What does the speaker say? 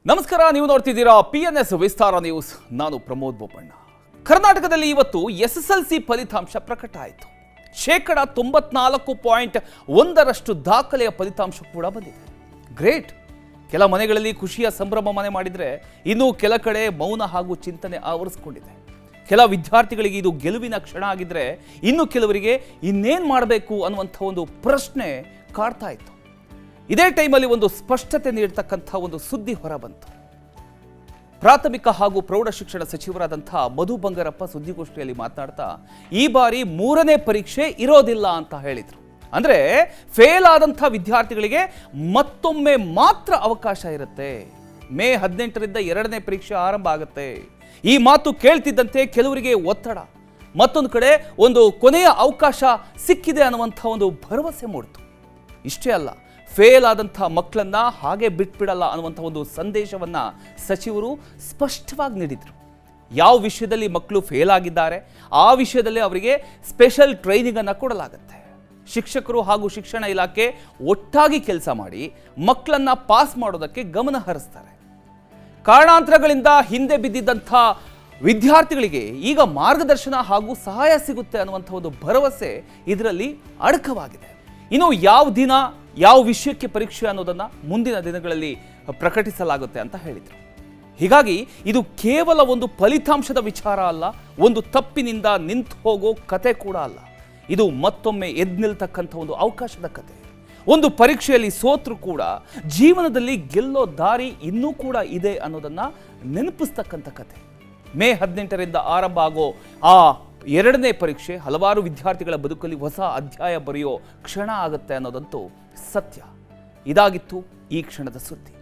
ನಮಸ್ಕಾರ, ನೀವು ನೋಡ್ತಿದ್ದೀರಾ PNS ವಿಸ್ತಾರ ನ್ಯೂಸ್. ನಾನು ಪ್ರಮೋದ್ ಬೋಪಣ್ಣ. ಕರ್ನಾಟಕದಲ್ಲಿ ಇವತ್ತು SSLC ಫಲಿತಾಂಶ ಪ್ರಕಟ ಆಯಿತು. 94.1% ದಾಖಲೆಯ ಫಲಿತಾಂಶ ಕೂಡ ಬಂದಿದೆ. ಗ್ರೇಟ್. ಕೆಲ ಮನೆಗಳಲ್ಲಿ ಖುಷಿಯ ಸಂಭ್ರಮ ಮನೆ ಮಾಡಿದರೆ ಇನ್ನು ಕೆಲ ಕಡೆ ಮೌನ ಹಾಗೂ ಚಿಂತನೆ ಆವರಿಸಿಕೊಂಡಿದೆ. ಕೆಲ ವಿದ್ಯಾರ್ಥಿಗಳಿಗೆ ಇದು ಗೆಲುವಿನ ಕ್ಷಣ ಆಗಿದ್ರೆ ಇನ್ನು ಕೆಲವರಿಗೆ ಇನ್ನೇನು ಮಾಡಬೇಕು ಅನ್ನುವಂಥ ಒಂದು ಪ್ರಶ್ನೆ ಕಾಡ್ತಾ ಇತ್ತು. ಇದೇ ಟೈಮಲ್ಲಿ ಒಂದು ಸ್ಪಷ್ಟತೆ ನೀಡತಕ್ಕಂಥ ಒಂದು ಸುದ್ದಿ ಹೊರಬಂತು. ಪ್ರಾಥಮಿಕ ಹಾಗೂ ಪ್ರೌಢ ಶಿಕ್ಷಣ ಸಚಿವರಾದಂಥ ಮಧು ಬಂಗಾರಪ್ಪ ಸುದ್ದಿಗೋಷ್ಠಿಯಲ್ಲಿ ಮಾತನಾಡ್ತಾ ಈ ಬಾರಿ 3ನೇ ಪರೀಕ್ಷೆ ಇರೋದಿಲ್ಲ ಅಂತ ಹೇಳಿದರು. ಅಂದರೆ ಫೇಲ್ ಆದಂಥ ವಿದ್ಯಾರ್ಥಿಗಳಿಗೆ ಮತ್ತೊಮ್ಮೆ ಮಾತ್ರ ಅವಕಾಶ ಇರುತ್ತೆ. ಮೇ 18ರಿಂದ 2ನೇ ಪರೀಕ್ಷೆ ಆರಂಭ ಆಗುತ್ತೆ. ಈ ಮಾತು ಕೇಳ್ತಿದ್ದಂತೆ ಕೆಲವರಿಗೆ ಒತ್ತಡ, ಮತ್ತೊಂದು ಕಡೆ ಒಂದು ಕೊನೆಯ ಅವಕಾಶ ಸಿಕ್ಕಿದೆ ಅನ್ನುವಂಥ ಒಂದು ಭರವಸೆ ಮೂಡಿತು. ಇಷ್ಟೇ ಅಲ್ಲ, ಫೇಲ್ ಆದಂಥ ಮಕ್ಕಳನ್ನ ಹಾಗೆ ಬಿಟ್ಬಿಡಲ್ಲ ಅನ್ನುವಂಥ ಒಂದು ಸಂದೇಶವನ್ನು ಸಚಿವರು ಸ್ಪಷ್ಟವಾಗಿ ನೀಡಿದರು. ಯಾವ ವಿಷಯದಲ್ಲಿ ಮಕ್ಕಳು ಫೇಲ್ ಆಗಿದ್ದಾರೆ ಆ ವಿಷಯದಲ್ಲಿ ಅವರಿಗೆ ಸ್ಪೆಷಲ್ ಟ್ರೈನಿಂಗನ್ನು ಕೊಡಲಾಗುತ್ತೆ. ಶಿಕ್ಷಕರು ಹಾಗೂ ಶಿಕ್ಷಣ ಇಲಾಖೆ ಒಟ್ಟಾಗಿ ಕೆಲಸ ಮಾಡಿ ಮಕ್ಕಳನ್ನ ಪಾಸ್ ಮಾಡೋದಕ್ಕೆ ಗಮನ ಹರಿಸ್ತಾರೆ. ಕಾರಣಾಂತರಗಳಿಂದ ಹಿಂದೆ ಬಿದ್ದಿದ್ದಂಥ ವಿದ್ಯಾರ್ಥಿಗಳಿಗೆ ಈಗ ಮಾರ್ಗದರ್ಶನ ಹಾಗೂ ಸಹಾಯ ಸಿಗುತ್ತೆ ಅನ್ನುವಂಥ ಒಂದು ಭರವಸೆ ಇದರಲ್ಲಿ ಅಡಕವಾಗಿದೆ. ಇನ್ನು ಯಾವ ದಿನ ಯಾವ ವಿಷಯಕ್ಕೆ ಪರೀಕ್ಷೆ ಅನ್ನೋದನ್ನು ಮುಂದಿನ ದಿನಗಳಲ್ಲಿ ಪ್ರಕಟಿಸಲಾಗುತ್ತೆ ಅಂತ ಹೇಳಿದರು. ಹೀಗಾಗಿ ಇದು ಕೇವಲ ಒಂದು ಫಲಿತಾಂಶದ ವಿಚಾರ ಅಲ್ಲ, ಒಂದು ತಪ್ಪಿನಿಂದ ನಿಂತು ಹೋಗೋ ಕತೆ ಕೂಡ ಅಲ್ಲ. ಇದು ಮತ್ತೊಮ್ಮೆ ಎದ್ದು ನಿಲ್ತಕ್ಕಂಥ ಒಂದು ಅವಕಾಶದ ಕತೆ. ಒಂದು ಪರೀಕ್ಷೆಯಲ್ಲಿ ಸೋತರೂ ಕೂಡ ಜೀವನದಲ್ಲಿ ಗೆಲ್ಲೋ ದಾರಿ ಇನ್ನೂ ಕೂಡ ಇದೆ ಅನ್ನೋದನ್ನು ನೆನಪಿಸ್ತಕ್ಕಂಥ ಕತೆ. ಮೇ 18ರಿಂದ ಆರಂಭ ಆಗೋ ಆ 2ನೇ ಪರೀಕ್ಷೆ ಹಲವಾರು ವಿದ್ಯಾರ್ಥಿಗಳ ಬದುಕಲ್ಲಿ ಹೊಸ ಅಧ್ಯಾಯ ಬರೆಯೋ ಕ್ಷಣ ಆಗುತ್ತೆ ಅನ್ನೋದಂತೂ ಸತ್ಯ. ಇದಾಗಿತ್ತು ಈ ಕ್ಷಣದ ಸುದ್ದಿ.